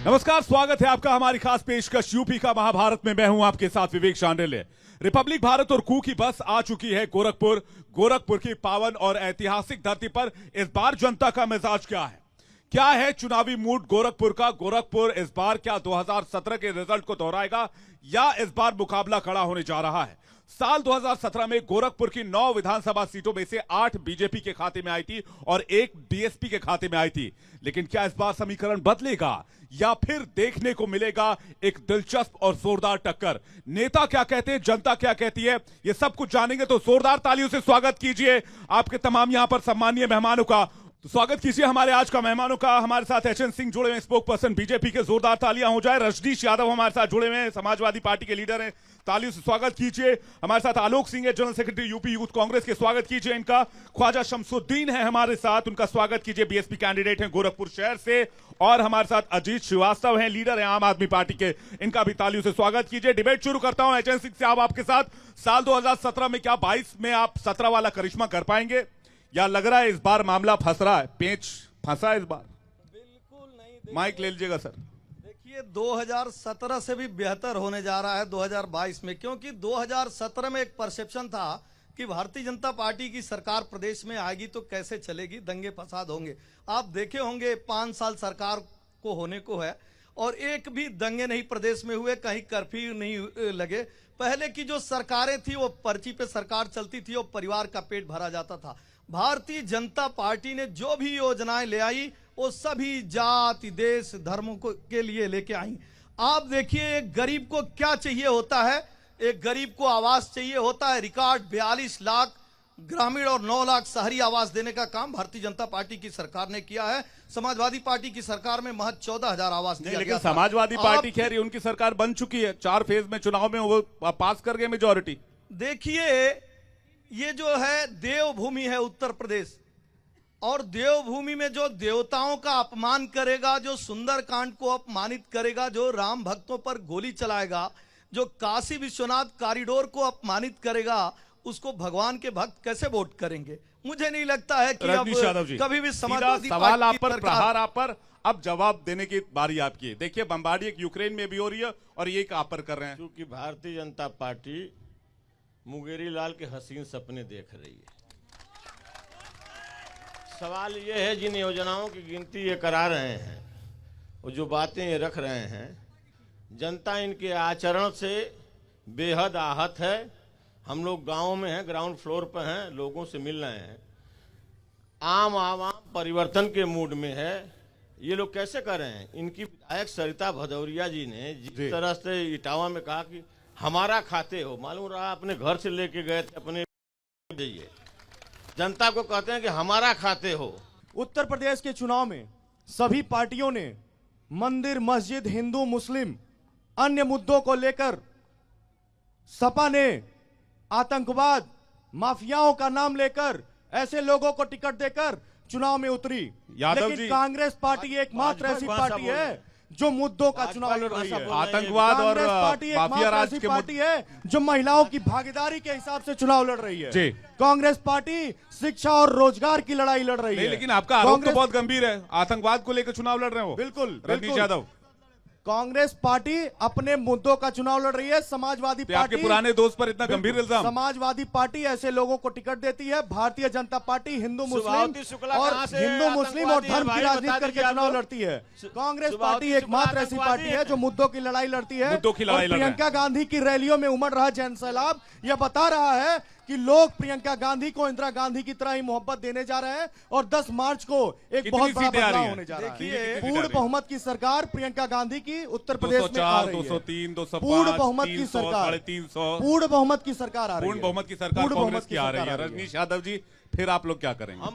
नमस्कार, स्वागत है आपका हमारी खास पेशकश यूपी का महाभारत में। मैं हूं आपके साथ विवेक शांडिल्य। रिपब्लिक भारत और कू की बस आ चुकी है गोरखपुर की पावन और ऐतिहासिक धरती पर इस बार जनता का मिजाज क्या है चुनावी मूड गोरखपुर का? गोरखपुर इस बार क्या 2017 के रिजल्ट को दोहराएगा या इस बार मुकाबला खड़ा होने जा रहा है? साल 2017 में गोरखपुर की 9 विधानसभा सीटों में से 8 बीजेपी के खाते में आई थी और 1 बीएसपी के खाते में आई थी। लेकिन क्या इस बार समीकरण बदलेगा या फिर देखने को मिलेगा एक दिलचस्प और जोरदार टक्कर? नेता क्या कहते हैं, जनता क्या कहती है, ये सब कुछ जानेंगे। तो जोरदार तालियों से स्वागत कीजिए आपके तमाम यहां पर सम्मानीय मेहमानों का। तो स्वागत कीजिए हमारे आज का मेहमानों का। हमारे साथ एचएन सिंह जुड़े हुए, स्पोक पर्सन बीजेपी के, जोरदार तालियां हो जाए। रजनीश यादव हमारे साथ जुड़े हुए हैं, समाजवादी पार्टी के लीडर हैं, तालियों से स्वागत कीजिए। हमारे साथ आलोक सिंह है, general secretary UP youth Congress के, स्वागत कीजिए इनका। ख्वाजा शमसुद्दीन है हमारे साथ, उनका स्वागत कीजिए, बीएसपी कैंडिडेट हैं गोरखपुर शहर से। और हमारे साथ अजीत श्रीवास्तव हैं, लीडर हैं आम आदमी पार्टी के, इनका भी तालियों से स्वागत कीजिए। डिबेट शुरू करता हूं एचएन सिंह से, आपके साथ। साल 2017 में क्या 22 में आप 17 वाला करिश्मा कर पाएंगे या लग रहा है इस बार मामला फंस रहा है, पेच फंसा है इस बार? बिल्कुल नहीं। माइक ले लीजिएगा सर। देखिए 2017 से भी बेहतर होने जा रहा है 2022 में, क्योंकि 2017 में एक परसेप्शन था कि भारतीय जनता पार्टी की सरकार प्रदेश में आएगी तो कैसे चलेगी, दंगे फसाद होंगे। आप देखे होंगे 5 साल सरकार को होने को है और एक भी दंगे नहीं प्रदेश में हुए, कहीं कर्फ्यू नहीं लगे। पहले की जो सरकारें थी वो पर्ची पे सरकार चलती थी और परिवार का पेट भरा जाता था। भारतीय जनता पार्टी ने जो भी योजनाएं ले आई वो सभी जाति देश धर्मों को के लिए लेके आई। आप देखिए एक गरीब को क्या चाहिए होता है, एक गरीब को आवास चाहिए होता है। रिकॉर्ड 42 लाख ग्रामीण और 9 लाख शहरी आवास देने का काम भारतीय जनता पार्टी की सरकार ने किया है। समाजवादी पार्टी की सरकार में महज 14,000 आवास दिया गया। समाजवादी पार्टी कह रही है उनकी सरकार बन चुकी है, 4 फेज में चुनाव में वो पास कर गए मेजोरिटी। देखिए ये जो है देवभूमि है उत्तर प्रदेश, और देवभूमि में जो देवताओं का अपमान करेगा, जो सुंदरकांड को अपमानित करेगा, जो राम भक्तों पर गोली चलाएगा, जो काशी विश्वनाथ कॉरिडोर को अपमानित करेगा, उसको भगवान के भक्त कैसे वोट करेंगे? मुझे नहीं लगता है कि अब कभी भी समाजवादी सवाल आप पर, प्रहार आप पर, अब जवाब देने की बारी आपकी है। देखिए बमबारी एक यूक्रेन में भी हो रही है और ये आप पर कर रहे हैं। क्योंकि भारतीय जनता पार्टी मुंगेरी लाल के हसीन सपने देख रही है। सवाल ये है, जिन योजनाओं की गिनती ये करा रहे हैं और जो बातें ये रख रहे हैं, जनता इनके आचरण से बेहद आहत है। हम लोग गांव में हैं, ग्राउंड फ्लोर पर हैं, लोगों से मिल रहे हैं। आम आवाम परिवर्तन के मूड में है। ये लोग कैसे कर रहे हैं? इनकी विधायक सरिता भदौरिया जी ने जिस तरह से इटावा में कहा कि हमारा खाते हो, मालूम रहा अपने घर से लेके गए थे अपने, जनता को कहते हैं कि हमारा खाते हो। उत्तर प्रदेश के चुनाव में सभी पार्टियों ने मंदिर मस्जिद हिंदू मुस्लिम अन्य मुद्दों को लेकर, सपा ने आतंकवाद माफियाओं का नाम लेकर ऐसे लोगों को टिकट देकर चुनाव में उतरी। लेकिन कांग्रेस पार्टी एकमात्र ऐसी पार्टी है जो मुद्दों का चुनाव लड़ रही है। आतंकवाद और माफिया राज के पार्टी है जो महिलाओं की भागीदारी के हिसाब से चुनाव लड़ रही है। कांग्रेस पार्टी शिक्षा और रोजगार की लड़ाई लड़ रही है। लेकिन आपका आरोप तो बहुत गंभीर है, आतंकवाद को लेकर चुनाव लड़ रहे हो। बिल्कुल रजनीश यादव, कांग्रेस पार्टी अपने मुद्दों का चुनाव लड़ रही है। समाजवादी पार्टी, आपके पुराने दोस्त पर इतना गंभीर इल्जाम। समाजवादी पार्टी ऐसे लोगों को टिकट देती है। भारतीय जनता पार्टी हिंदू मुस्लिम और धर्म की राजनीति करके चुनाव लड़ती है। कांग्रेस पार्टी एकमात्र ऐसी पार्टी है जो मुद्दों की लड़ाई लड़ती है। प्रियंका गांधी की रैलियों में उमड़ रहा जन सैलाब यह बता रहा है कि लोग प्रियंका गांधी को इंदिरा गांधी की तरह ही मोहब्बत देने जा रहे हैं और 10 मार्च को एक बहुत बड़ा बदलाव होने जा रहा है। पूर्ण बहुमत की सरकार प्रियंका गांधी की उत्तर प्रदेश में आ रही है। 203, 205, पूर्ण बहुमत की सरकार, 350, पूर्ण बहुमत की सरकार आ रही है। पूर्ण बहुमत की सरकार कांग्रेस की आ रही है। रजनीश यादव जी, फिर आप लोग क्या करेंगे?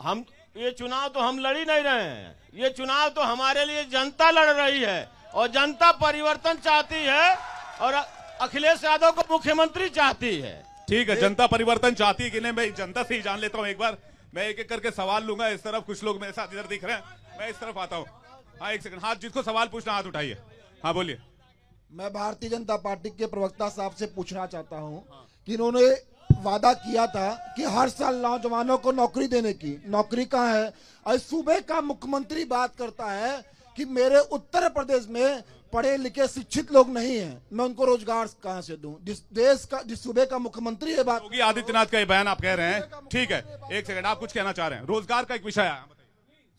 हम ये चुनाव तो हम लड़ ही नहीं रहे हैं, ये चुनाव तो हमारे लिए जनता लड़ रही है और जनता परिवर्तन चाहती है और अखिलेश यादव को मुख्यमंत्री चाहती है। ठीक है, जनता परिवर्तन चाहती है कि नहीं, मैं जनता से ही जान लेता हूं। एक बार मैं एक एक करके सवाल लूंगा। इस तरफ कुछ लोग मेरे साथ इधर दिख रहे हैं, मैं इस तरफ आता हूं। हाँ, एक सेकंड, हाथ जिसको सवाल पूछना हाथ उठाइए। हाँ बोलिए। मैं भारतीय जनता पार्टी के प्रवक्ता साहब से पूछना चाहता हूं कि इन्होंने वादा किया था कि हर साल नौजवानों को नौकरी देने की, नौकरी कहाँ है? और सूबे का मुख्यमंत्री बात करता है कि मेरे उत्तर प्रदेश में पढ़े लिखे शिक्षित लोग नहीं हैं, मैं उनको रोजगार कहां से दूं? जिस सूबे का मुख्यमंत्री है बात योगी आदित्यनाथ का ये बयान आप कह रहे हैं, ठीक है, एक सेकंड, आप कुछ कहना चाह रहे हैं, रोजगार का एक विषय आया।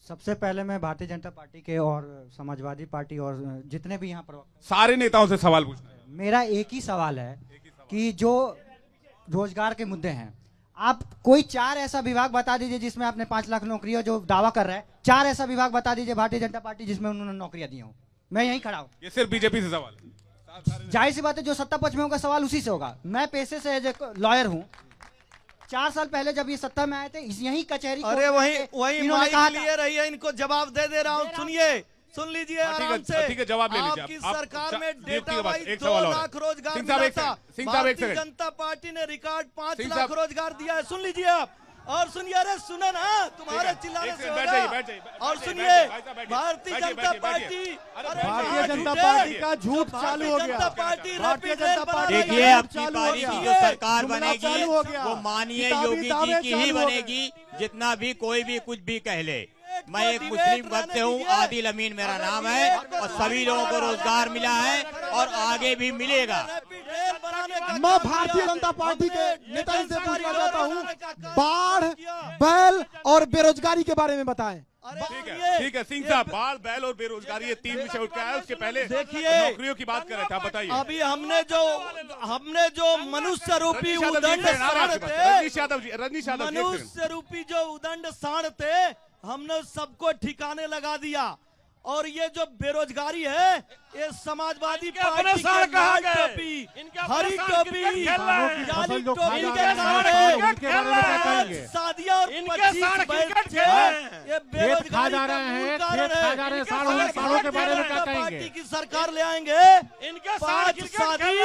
सबसे पहले मैं भारतीय जनता पार्टी के और समाजवादी पार्टी और जितने भी यहाँ पर सारे नेताओं से सवाल पूछना है। मेरा एक ही सवाल है कि जो रोजगार के मुद्दे हैं, आप कोई 4 ऐसा विभाग बता दीजिए जिसमें आपने 5 लाख नौकरियां जो दावा कर रहा है, 4 ऐसा विभाग बता दीजिए भारतीय जनता पार्टी जिसमें उन्होंने नौकरियां दी हो। मैं यहीं खड़ा हूँ। ये सिर्फ बीजेपी से सवाल है। जाहिर सी बात है, जो सत्ता पक्ष में होगा सवाल उसी से होगा। मैं पेशे से एज ए लॉयर हूँ। 4 साल पहले जब ये सत्ता में आए थे, यही कचहरी अरे वही इन्होंने कहा माइक लिए रही है, इनको जवाब दे रहा हूँ। सुन लीजिए आराम से। ठीक है, जवाब ले लीजिए। आपकी आप सरकार में नियुक्ति डेटा के बाद वाइज एक 2 सवाल और है। लाख रोजगार सिंह साहब, मिला एक था। सेकंड। सिंह साहब, एक भारतीय सेकंड। जनता पार्टी ने रिकॉर्ड 5 सिंह लाख साहब। रोजगार दिया है। सुन लीजिए आप और सुनिए। अरे सुनो ना, तुम्हारे चिल्लाने से बैठ होगा। जाइए, बैठ जाइए, और बैठ सुनिए, जाइए, भाई साहब, बैठिए, भारतीय बैठिए, जनता बैठिए, पार्टी, अरे अरे भारतीय जनता झूठे। पार्टी का झूठ चालू हो भारतीय जनता गया। पार्टी भारतीय रैपिड जनता रेल बना पार्टी रही देखिए है। अपनी पारी की जो सरकार जुमला बनेगी चालू हो गया। वो मानिए किताबी योगी दावे जी की ही चालू हो गए। बनेगी, जितना भी कोई भी कुछ भी कह ले। मैं एक डिबेट मुस्लिम वर्ग रहने से हूँ, दीजिए। आदिल अमीन मेरा नाम है, और सभी लोगों को रोजगार मिला है और आगे भी मिलेगा। रैपिड रेल बनाने का मैं काम भारतीय किया। जनता पार्टी के हमने नेता से सरकारी पूछना रोड चाहता हूँ, बनाने का काम बाढ़, किया। बैल और बेरोजगारी के बारे में बताएं। अरे ठीक सुनिए, है, ठीक है। सिंह साहब, बाढ़, बैल और बेरोजगारी, ये 3 विषय उठ के आया। उसके पहले देखिए, नौकरियों की बात कर रहे थे, आप बताइए। अभी हमने जो मनुष्य रूपी रजनीश यादव जी, उदंड एक सेकंड, साण आपके पास। थे, रजनीश यादव जी, एक सेकंड। मनुष्य रूपी जो उदंड साण थे, हमने सबको ठिकाने लगा दिया। और ये जो बेरोजगारी है, ये समाजवादी पार्टी के लाल टोपी, हरी टोपी, जाली टोपी के साण है। शादियां और 25 बच्चे, ये बेरोजगारी का मूल कारण है। साढ़ों के बारे में क्या कहेंगे? पार्टी की सरकार ले आएंगे, 5 शादी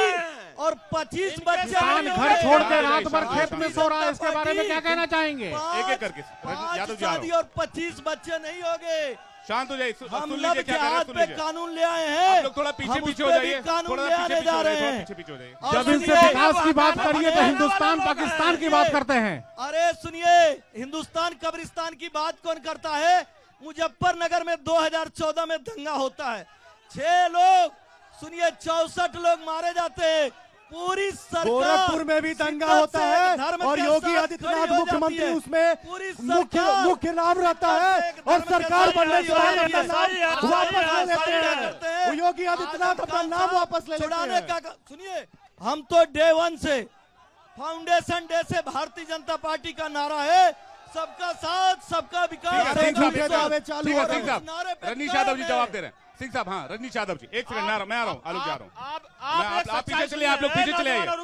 और 25 बच्चे। घर छोड़ के रात भर खेत में सो रहा है, इसके बारे में क्या कहना चाहेंगे? एक एक करके। यादव जी, आ शादी और 25 बच्चे नहीं होंगे। शांत हो जाइए, हम सुन लब लीजिए के क्या कह रहे हैं, हाथ सुन पे लीजिए। कानून ले आए हैं। आप लोग थोड़ा पीछे हम पीछे उस हो पे भी जाइए, कानून थोड़ा ले पीछे आने पीछे जा हो रहे जाइए, थोड़ा हैं। पीछे पीछे हो जाइए। और जब इनसे सुनिए, विकास की बात करिए तो हिंदुस्तान पाकिस्तान की बात करते हैं। अरे सुनिए, हिंदुस्तान कब्रिस्तान की बात कौन करता है? मुजफ्फरनगर में 2014 में दंगा होता है, 6 लोग, सुनिए 64 लोग मारे जाते हैं। पूरी सरकार, गोरखपुर में भी दंगा होता है और योगी आदित्यनाथ मुख्यमंत्री उसमें मुख्य नाम रहता है, और सरकार बनने के बाद अपना नाम वापस ले लेते हैं। वो योगी आदित्यनाथ अपना नाम वापस ले लेते छुड़ाने हैं। का सुनिए, हम तो डे 1 से, फाउंडेशन डे से भारतीय जनता पार्टी का नारा है, सबका साथ सबका विकास। सिंह साहब, झूठे दावे चालू ठीक है, हो रहे सिंह हैं। साहब, रजनीश यादव जी जवाब दे रहे हैं। सिंह साहब, हाँ, रजनीश यादव जी, एक सेकंड, मैं आ रहा हूँ, आलोक जा रहा हूँ। आप पीछे चले, आप लोग पीछे चले आइए। जो आप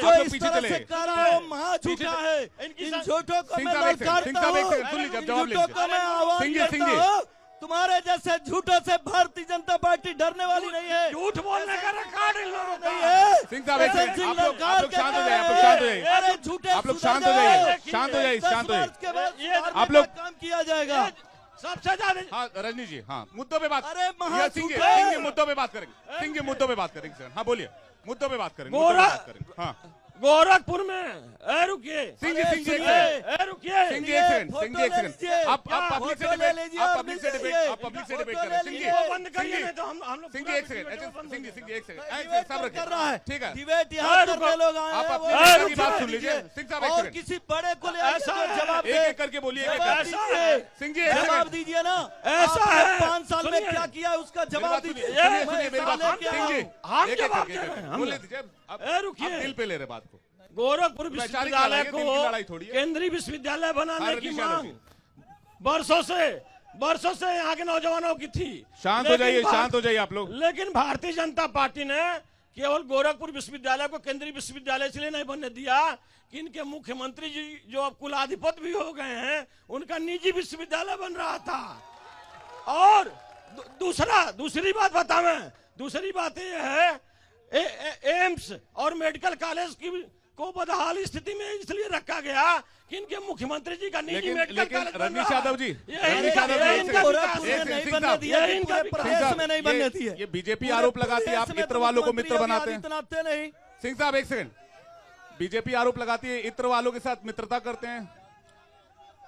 लोग इस पीछे तरह चले से आइए। कर रहा है, वो महा झूठा है। इन झूठों को सिंह मैं साहब, एक सेकंड, सिंह लड़ता साहब, एक हूँ। सेकंड, सुन लीजिए, अब इन जवाब ले झूठों लीजिए। को मैं आह्वान सिंह जी, करता सिंह जी। हूँ, तुम्हारे जैसे झूठों से भारतीय जनता पार्टी डरने वाली नहीं है। झूठ बोलने का रिकॉर्ड इन लोगों का नहीं है। सिंह साहब, एक सेकंड, सिंह आप लोग ललकार शांत हो कहते जाइए, आप लोग शांत हो हैं। जाइए। अरे झूठे आप लोग सुधर शांत हो जाओ। जाइए, शांत हो जाइए, 10 शांत हो जाइए। मार्च के बाद आप लोग- काम किया जाएगा। सबसे ज्यादा हाँ, रजनी जी, हाँ, मुद्दों पे बात। अरे महा ये सिंह जी, झूठे। सिंह जी मुद्दों पे बात करेंगे। सिंह जी मुद्दों पे बात करेंगे सर। हाँ, बोलिए, मुद्दों पे बात करेंगे, मुद्दों पे बात करेंगे। हाँ, गोरखपुर में रुकिए, सिंह जी, सिंह जी, एक सुनिए। सेकंड। रुकिए, सिंह जी, एक सेकंड, फोटो सिंह जी, एक ले सेकंड। लीजिए। आप पब्लिक से फोटो ले डिबेट, लीजिए आप और पब्लिक से मिल डिबेट, जाइए। आप पब्लिक से डिबेट फोटो करें। ले सिंह जी, लीजिए। वो बंद सिंह करिए, जी, नहीं तो हम लोग सिंह जी, एक सेकंड, अच्छा, सिंह जी, सिंह जी, एक सेकंड, डिबेट सब रखिए। कर रहा है। ठीक है, डिबेट यहाँ करने लोग आए आप हैं, अपने वो नेता रुक की बात जाइए। सुन लीजिए। सिंह साहब, एक और सेकंड, किसी बड़े को ले आइए ऐसा जो है। जवाब एक दे। एक करके बोलिए, एक एक जवाब करके। दीजिए। सिंह जी, एक जवाब सेकंड। दीजिए ना। ऐसा आपने है। 5 साल में सुनिए। क्या किया है उसका मेरी जवाब बात दीजिए। सुनिए, सुनिए, मैं सुनिए, मेरी बात लेके सिंह जी, आया हूं। एक एक करके, एक एक करके। हम बोले दीजिए, अब रुकिए। आप दिल पे ले रहे बात को। गोरखपुर वैचारिक विश्वविद्यालय लड़ाई है, दिन की लड़ाई को थोड़ी है। केंद्रीय विश्वविद्यालय बनाने हाँ, की रजनीश यादव मांग जी। बरसों से यहाँ के नौजवानों की थी। शांत हो लेकिन जाइए, भार- शांत हो जाइए आप लोग। लेकिन भारतीय जनता पार्टी ने केवल गोरखपुर विश्वविद्यालय को केंद्रीय विश्वविद्यालय इसलिए नहीं बनने दिया कि इनके मुख्यमंत्री जी जो अब कुलाधिपति भी हो गए हैं, उनका निजी विश्वविद्यालय बन रहा था। और दूसरी बात बतावें, दूसरी बात यह है एम्स और मेडिकल कॉलेज की को बदहाल स्थिति में इसलिए रखा गया कि इनके मुख्यमंत्री जी का निजी लेकिन मेडिकल लेकिन कॉलेज बन रजनीश रहा। यादव जी, ये रजनीश यादव जी, एक इनका सेकंड, गोरखपुर एक में सेकंड, नहीं सिंह बनने साहब, दिया, ये पूरे इनका प्रदेश साहब, में नहीं बनने दिए। ये बीजेपी पूरे आरोप लगाती है, आप प्रदेश में इत्र वालों को मुख्यमंत्री मित्र योगी बनाते हैं। आदित्यनाथ थे नहीं। सिंह साहब, एक सेकंड, बीजेपी आरोप लगाती है इत्र वालों के साथ मित्रता करते हैं।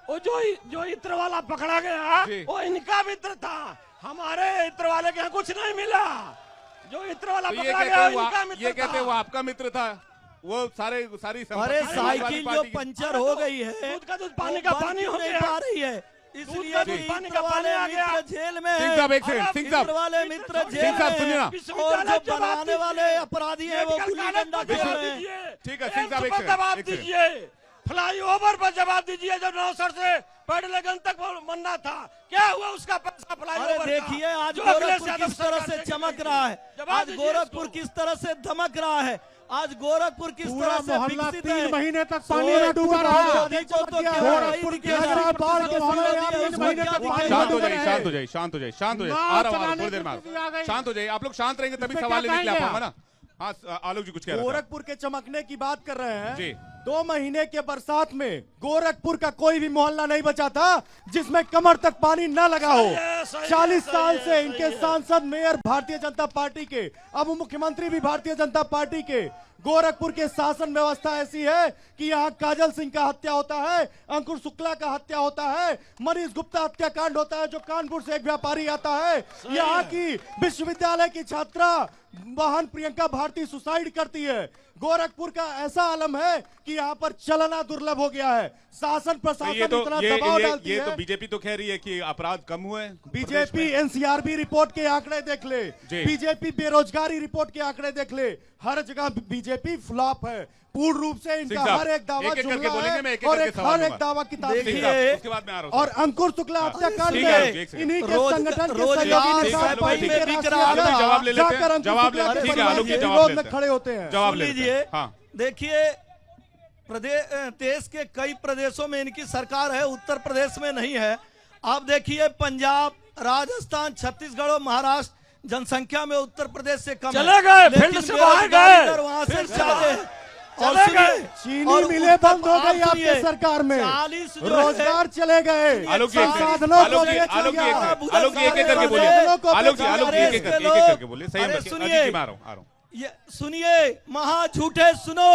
वो जो इत्र वाला पकड़ा गया जी। वो इनका मित्र था। हमारे इत्र वाले के यहाँ कुछ नहीं मिला। जो इत्र वाला तो ये पकड़ा कहते गया, वो इनका मित्र ये कहते था। वो आपका मित्र था, वो सारी अरे संपत्ति साइकिल जो पंचर हो गई है, दूध का दूध पानी का वो बन पानी क्यों हो नहीं गया। पा रही है, दूध इसलिए का भी दूध पानी इत्र का पानी वाले आ गया। मित्र जेल में सिंह है, साहब एक सेकंड, सिंह इत्र साहब वाले मित्र जेल सिंह साहब में सुनिए ना। और जो बनाने वाले अपराधी है वो मेडिकल गुल्ली कॉलेज डंडा पर खेल जवाब रहे हैं। दीजिए। ठीक है, सिंह साहब एक एम्स पर सेकंड, जवाब एक सेकंड। दीजिए। फ्लाईओवर पर जवाब दीजिए। जब नौसर से पेडलेगंज तक बनना था, क्या हुआ उसका पैसा फ्लाईओवर अरे का? देखिए आज जो अखिलेश गोरखपुर यादव किस तरह सरकार से ने चमक की। रहा है, जवाब आज दीजिए गोरखपुर इसको। किस तरह से धमक रहा है, आज गोरखपुर किस पूरा तरह से मोहल्ला विकसित है। 3 महीने तक पानी में डूबा रहा। मोदी को तो केवल गोरखपुर वही के दिखेगा, हजारों बाढ़ के जो मोहल्ले मोदी आप है, 3 उसको महीने क्या तक दिखेगा? पानी शांत हो में जाइए, डूबे शांत हो रहे। जाइए, शांत हो जाइए, शांत हो जाइए। नाव आ रहा हूं चलाने थोड़ी देर में की स्थिति आ गई। शांत हो जाइए। आप लोग शांत रहेंगे तभी इसमें सवाल क्या नहीं निकला कहेंगे पाऊंगा ना। हाँ, आलोक जी कुछ कह रहे थे। गोरखपुर के चमकने की बात कर रहे हैं जी। 2 महीने के बरसात में गोरखपुर का कोई भी मोहल्ला नहीं बचा था जिसमें कमर तक पानी न लगा हो। सही है, सही है, 40 सही साल है, से सही इनके है। सांसद मेयर भारतीय जनता पार्टी के, अब मुख्यमंत्री भी भारतीय जनता पार्टी के। गोरखपुर के शासन व्यवस्था ऐसी है कि यहाँ काजल सिंह का हत्या होता है, अंकुर शुक्ला का हत्या होता है, मनीष गुप्ता हत्याकांड होता है जो कानपुर से एक व्यापारी आता है, यहाँ की विश्वविद्यालय की छात्रा बहन प्रियंका भारती सुसाइड करती है। गोरखपुर का ऐसा आलम है कि यहाँ पर चलना दुर्लभ हो गया है। शासन तो प्रशासन ये तो इतना दबाव डालती ये तो है। बीजेपी तो कह रही है कि अपराध कम हुए हैं प्रदेश बीजेपी में। एनसीआरबी रिपोर्ट के आंकड़े देख ले, जी। बीजेपी बेरोजगारी रिपोर्ट के आंकड़े देख ले, हर जगह बीजेपी फ्लॉप है। पूर्ण रूप से इनका सिंह साहब, हर एक दावा एक-एक करके जुमला बोलेंगे, है मैं एक-एक और करके एक सवाल हर एक लूंगा। दावा किताब सिंह देखिए, साहब, उसके बाद में आ रहा हूं। और अंकुर शुक्ला हत्याकांड ठीक है, में एक सेकंड। इन्हीं के रोज- संगठन के रोजगार सहयोगी ठीक है, निषाद पार्टी ठीक के है। बिक राष्ट्रीय रहा है। अध्यक्ष जवाब ले लेते हैं, जाकर अंकुर जवाब ले शुक्ला लेते हैं। के ठीक है, परिवार आलोक जी के जवाब विरोध लेते में हैं। खड़े होते हैं। जवाब सुन ले लेते लीजिए, हैं। हाँ, देखिए देश के कई प्रदेशों में इनकी सरकार है, उत्तर प्रदेश में नहीं है। आप देखिए पंजाब, राजस्थान, छत्तीसगढ़ और महाराष्ट्र जनसंख्या में उत्तर प्रदेश से कम चले है, गए, लेकिन फील्ड से बेरोजगारी बाहर गए। दर वहां से फील्ड से ज्यादा है। बाहर। और चले सुनिए, गए। चीनी और मिलें उत्तर- बंद हो आप गई आपके सुनिए, सरकार में, 40 जो है- रोजगार चले गए, आलोक जी एक सेकंड, साधनों को आलोक जी बेचा आलोक जी गया। आलोक जी एक-एक करके बोलिए। आलोक जी एक-एक करके बोलिए। सही अरे है, सुनिए। अजीत जी मैं आ रहा हूं। ये सुनिए, महा झूठे सुनो,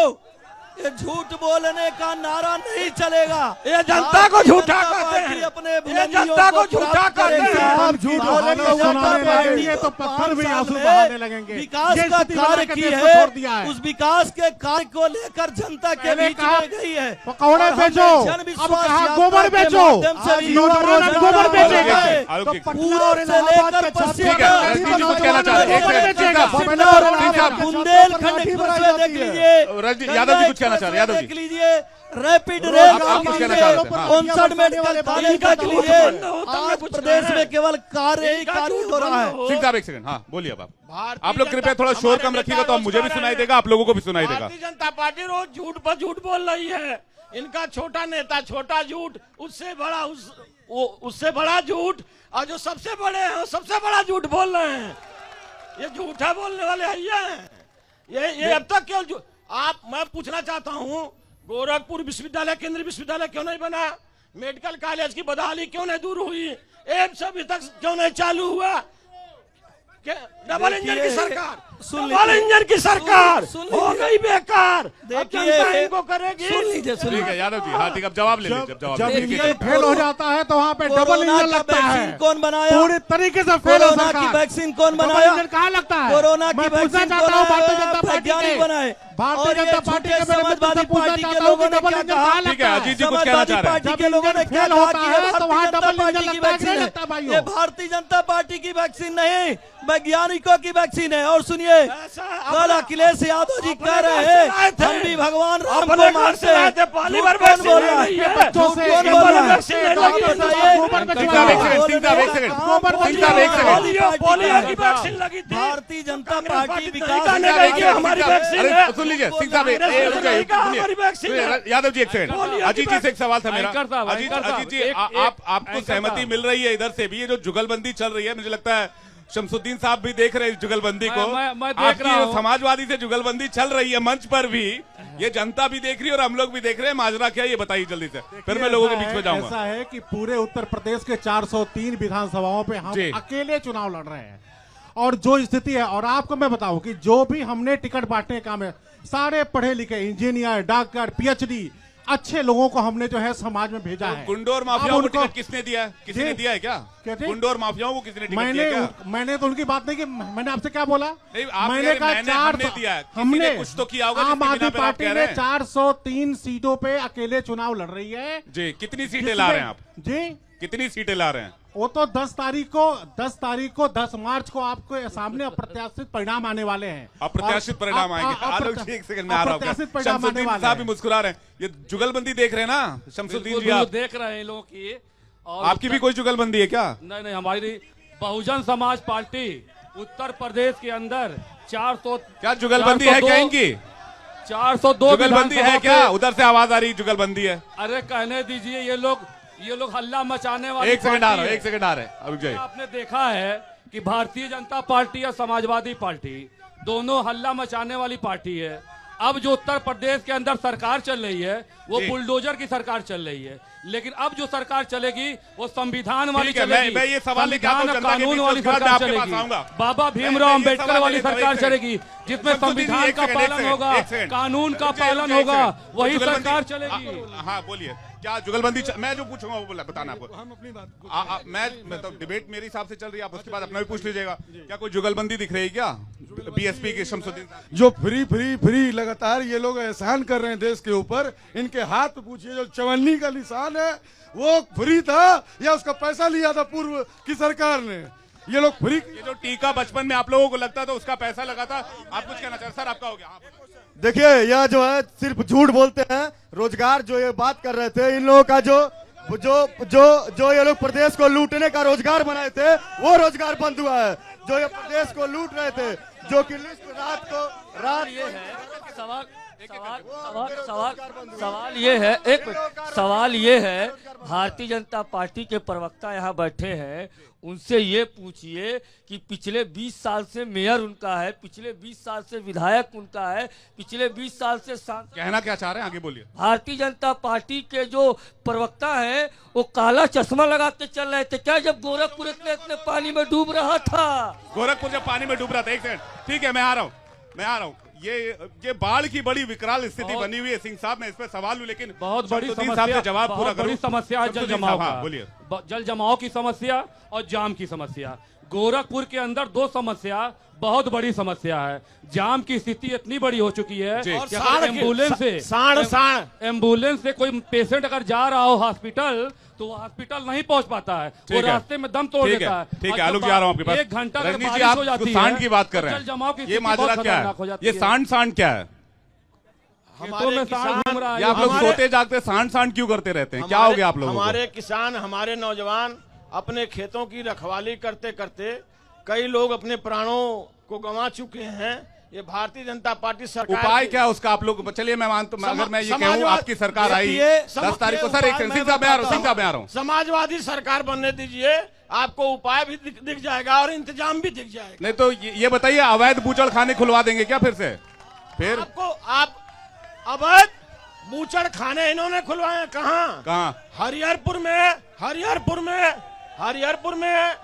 ये झूठ बोलने का नारा नहीं चलेगा। ये जनता को भारतीय झूठा जनता कहते पार्टी हैं। अपने ये बुलंदियों जनता को को झूठा प्राप्त कहते करेगी। हैं। आप झूठ भारतीय बोलेंगे, जनता सुनाने पार्टी लगेंगे तो पत्थर भी 5 आंसू साल बहाने में लगेंगे। विकास ये का स्थिति बना कार्य के की देश को है, छोड़ दिया है। उस विकास के कार्य को लेकर जनता के पहले बीच कहा में गई है। पकौड़े और हमने बेचो, जन अब विश्वास कहा यात्रा गोबर के बेचो। माध्यम से आज भी नौजवान रोजगार गोबर बढ़ाया बेचेगा। है। आलोक तो जी पटना और पूरब से इलाहाबाद लेकर के छात्र पश्चिम ठीक है, तक रजनीश जी कुछ कहना चाह रहे हैं। एक गोबर सेकंड, सिंह साहब, पटना और सिंह साहब, बुंदेलखंड घाटी एक्सप्रेस बनाई देख जाती है। लीजिए, रजनी- यादव जी कुछ कहना चाह रहे हैं, यादव जी। देख लीजिए, रैपिड रेल आप कुछ कहना चाह रहे थे, हाँ। 59 मेडिकल कॉलेज इनका देख झूठ लीजिए। बंद होता है, आज कुछ प्रदेश कहें। में केवल कार्य ही इनका कार्य झूठ हो रहा है। बंद हो। सिंह साहब एक सेकंड, हाँ बोलिए अब भारतीय आप लोग कृपया थोड़ा जनता- शोर कम हमारे रखिएगा तो अब मुझे भी नेता सुनाई देगा, आप लोगों को भी सुनाई देगा। भारतीय जनता पार्टी रोज झूठ पर झूठ बोल रही है। इनका छोटा नेता छोटा झूठ, उससे बड़ा झूठ, और जो सबसे बड़े हैं वो सबसे बड़ा झूठ बोल रहे हैं। ये झूठा बोलने वाले हैं ये अब तक क्यों मैं पूछना चाहता हूं, गोरखपुर विश्वविद्यालय केंद्रीय विश्वविद्यालय क्यों नहीं बना? मेडिकल कॉलेज की बदहाली क्यों नहीं दूर हुई? एम्स अभी तक क्यों नहीं चालू हुआ? डबल इंजन की सरकार, डबल इंजन की सरकार हो गई बेकार। अब जनता इनको करेगी। सुन लीजिए, सुन ठीक है यादव जी, हाँ ठीक है, अब जवाब ले लीजिए। जवाब जब ले लीजिए। इंजन फेल हो जाता है तो वहाँ पे डबल कोरोना इंजन का लगता है। वैक्सीन कौन बनाया? पूरी तरीके से फेल है कोरोना की सरकार। वैक्सीन कौन डबल बनाया? इंजन कहाँ लगता है? कोरोना की मैं पूछना वैक्सीन चाहता हूँ भारतीय बनाया, जनता पार्टी वैज्ञानिक के बनाए। भारतीय और ये जनता पार्टी झूठे के मेरे मित्र समाजवादी से पूछना पार्टी के चाहता हूँ कि लोगों ने डबल क्या इंजन कहा? कहाँ ठीक है, लगता अजीत है? जी कुछ कहना चाह रहे हैं। पार्टी के लोगों ने क्या फेल कहा होता कि है ये तो वहाँ भारतीय डबल जनता इंजन पार्टी की लगता है कि वैक्सीन नहीं है। लगता है भाइयों? ये भारतीय जनता पार्टी की वैक्सीन नहीं, वैज्ञानिकों की वैक्सीन है। और सुनिए, कल अखिलेश यादव जी कह रहे हैं हम भी भगवान राम को मानते हैं। पहली बार कौन बोल रहा है? बच्चों से कौन एक बोल बार रहा है? वैक्सीन नहीं लगी। आप बताइए। गोबर में सिंह साहब एक सेकंड, सिंह साहब एक सेकंड, सिंह साहब एक सेकंड। पोलियो की वैक्सीन लगी थी। भारतीय जनता पार्टी विकास कहने लगी कि हमारी वैक्सीन है। अरे सुन लीजिए सिंह साहब, रुक जाइए, हमारी वैक्सीन है। सुनिए, यादव जी एक सेकंड, अजीत जी से एक सवाल था मेरा। एंकर साहब, अजीत एंकर साहब, अजीत जी आपको एंकर सहमति साहब। मिल रही है इधर से भी? ये जो जुगलबंदी चल रही है, मुझे लगता है शमसुद्दीन साहब भी देख रहे हैं इस जुगलबंदी को। मैं देख आपकी रहा जो हूं। समाजवादी से जुगलबंदी चल रही है मंच पर भी, ये जनता भी देख रही है और हम लोग भी देख रहे हैं। माजरा क्या है ये बताइए जल्दी से, फिर मैं लोगों के बीच में जाऊंगा। ऐसा है कि पूरे उत्तर प्रदेश के 403 विधानसभाओं पे हम जी। अकेले चुनाव लड़ रहे हैं और जो स्थिति है, और आपको मैं बताऊं कि जो भी हमने टिकट बांटने का काम है, सारे पढ़े लिखे इंजीनियर, डॉक्टर, पीएचडी अच्छे लोगों को हमने जो है समाज में भेजा है। गुंडों और अब माफियाओं को उनको- टिकट किसने दिया है? किसी ने दिया है क्या? क्या थे? गुंडों और माफियाओं को किसी ने टिकट दिया क्या? मैंने तो उनकी बात नहीं की। मैंने आपसे क्या बोला? नहीं, आप मैंने कह रहे, कहा हमने दिया है। किसी ने कुछ तो किया होगा आम जिसके आदमी बिना पे आप पार्टी कह ने रहे हैं। 403 सीटों पे अकेले चुनाव लड़ रही है। जी, कितनी सीटें ला रहे हैं आप? जी, कितनी सीटें ला रहे हैं? वो तो 10 मार्च को आपको सामने अप्रत्याशित परिणाम आने वाले हैं। अप्रत्याशित परिणाम आएंगे। आलोक जी, एक सेकंड में आ रहा हूँ। अप्रत्याशित परिणाम आने शमसुद्दीन वाले साहब भी हैं। मुस्कुरा रहे हैं। ये जुगलबंदी देख रहे हैं ना शमसुद्दीन जी? आप देख रहे हैं इन लोगों की। और आपकी भी कोई जुगलबंदी है क्या? नहीं, हमारी बहुजन समाज पार्टी उत्तर प्रदेश के अंदर 400 क्या जुगलबंदी है क्या इनकी? 402 जुगलबंदी है क्या? उधर से आवाज आ रही जुगलबंदी है। अरे कहने दीजिए, ये लोग हल्ला मचाने वाले। एक सेकंड आ रहा है, एक सेकंड आ रहा है, रुक जाइए। आपने देखा है कि भारतीय जनता पार्टी और समाजवादी पार्टी दोनों हल्ला मचाने वाली पार्टी है। अब जो उत्तर प्रदेश के अंदर सरकार चल रही है वो जी। बुलडोजर की सरकार चल रही है, लेकिन अब जो सरकार चलेगी वो संविधान वाली ठीक है, चलेगी। मैं ये सवाल लेके आता हूं संविधान जनता के कानून बीच, वाली उसके बाद मैं सरकार आपके पास चलेगी। आऊंगा। बाबा मैं भीमराव ये अंबेडकर सवाल वाली लेता हूं, सरकार एक सेकंड। चलेगी, जिसमें शमसुद्दीन जी, संविधान एक का सेकंड, पालन होगा, एक सेकंड। कानून का रुक जाइए, पालन रुक जाइए, होगा, एक सेकंड। वही जुगलबंदी- सरकार चलेगी। हाँ बोलिए, क्या जुगलबंदी मैं जो पूछूंगा वो बताना आपको। हम अपनी बात मैं तो डिबेट मेरे हिसाब से चल रही है, आप उसके बाद अपना भी पूछ लीजिएगा। क्या कोई जुगलबंदी दिख रही है क्या बीएसपी के शमसुद्दीन साहब? जो फ्री लगातार ये लोग एहसान कर रहे हैं देश के ऊपर, इनके हाथ पे पूछिए जो चवन्नी का निशान है वो फ्री था या उसका पैसा लिया था पूर्व की सरकार ने? ये लोग फ्री। ये जो टीका बचपन में आप लोगों को लगता था उसका पैसा लगा था, आप कुछ कहना चाह रहे? सर आपका हो गया। हाँ, देखिए, यह जो है सिर्फ झूठ बोलते हैं। रोजगार जो ये बात कर रहे थे, इन लोगों का जो ये लोग प्रदेश को लूटने का रोजगार बनाए थे वो रोजगार बंद हुआ है। जो ये प्रदेश को लूट रहे थे, जो कि लिस्ट रात ये है सवाल ये है भारतीय जनता पार्टी के प्रवक्ता यहाँ बैठे हैं, उनसे ये पूछिए कि पिछले 20 साल से मेयर उनका है, पिछले 20 साल से विधायक उनका है, पिछले 20 साल से कहना क्या चाह रहे हैं आगे बोलिए। भारतीय जनता पार्टी के जो प्रवक्ता हैं वो काला चश्मा लगा के चल रहे थे क्या जब गोरखपुर इतने पानी में डूब रहा था? गोरखपुर जब पानी में डूब रहा था। एक सेकंड, ठीक है, मैं आ रहा हूँ। ये बाढ़ की बड़ी विकराल स्थिति बनी हुई है। सिंह साहब मैं इस पर सवाल हूँ, लेकिन बहुत बड़ी शमसुद्दीन समस्या, साहब से जवाब पूरा बहुत बड़ी करूं। समस्या है जल जमाव हाँ, का। बोलिए। जल जमाव की समस्या और जाम की समस्या। गोरखपुर के अंदर दो समस्या बहुत बड़ी समस्या है। जाम की स्थिति इतनी बड़ी हो चुकी है कि अगर एम्बुलेंस से कोई पेशेंट अगर जा रहा हो हॉस्पिटल तो वो हॉस्पिटल नहीं पहुंच पाता है, वो रास्ते में दम तोड़ देता है। ठीक है, आलोक जी आ रहा हूं आपके पास। 1 घंटा अगर रजनीश जी, बारिश आप हो जाती है, सांड की बात कर रहे जल जमाव की हैं, ये स्थिति माजरा बहुत क्या खतरनाक हो है? जाती ये है। सांड क्या है? खेतों में सांड घूम रहा है। ये आप लोग सोते जागते सांड क्यों करते रहते हैं? क्या हो गया आप लोगों को? हमारे किसान, हमारे नौजवान अपने खेतों की रखवाली करते करते कई लोग अपने प्राणों को गंवा चुके हैं। ये भारतीय जनता पार्टी सरकार उपाय क्या है उसका आप लोग? चलिए मैं मानता हूं, अगर मैं ये कहूं आपकी सरकार आई 10 तारीख को। सर एक सेकंड, सिंह साहब मैं आ रहा हूं। समाजवादी सरकार बनने दीजिए, आपको उपाय भी दिख जाएगा और इंतजाम भी दिख जाएगा। नहीं तो ये बताइए, अवैध बूचड़ खाने खुलवा देंगे क्या फिर से? फिर आपको अवैध बूचड़ खाने इन्होंने खुलवाए कहाँ? हरिहरपुर में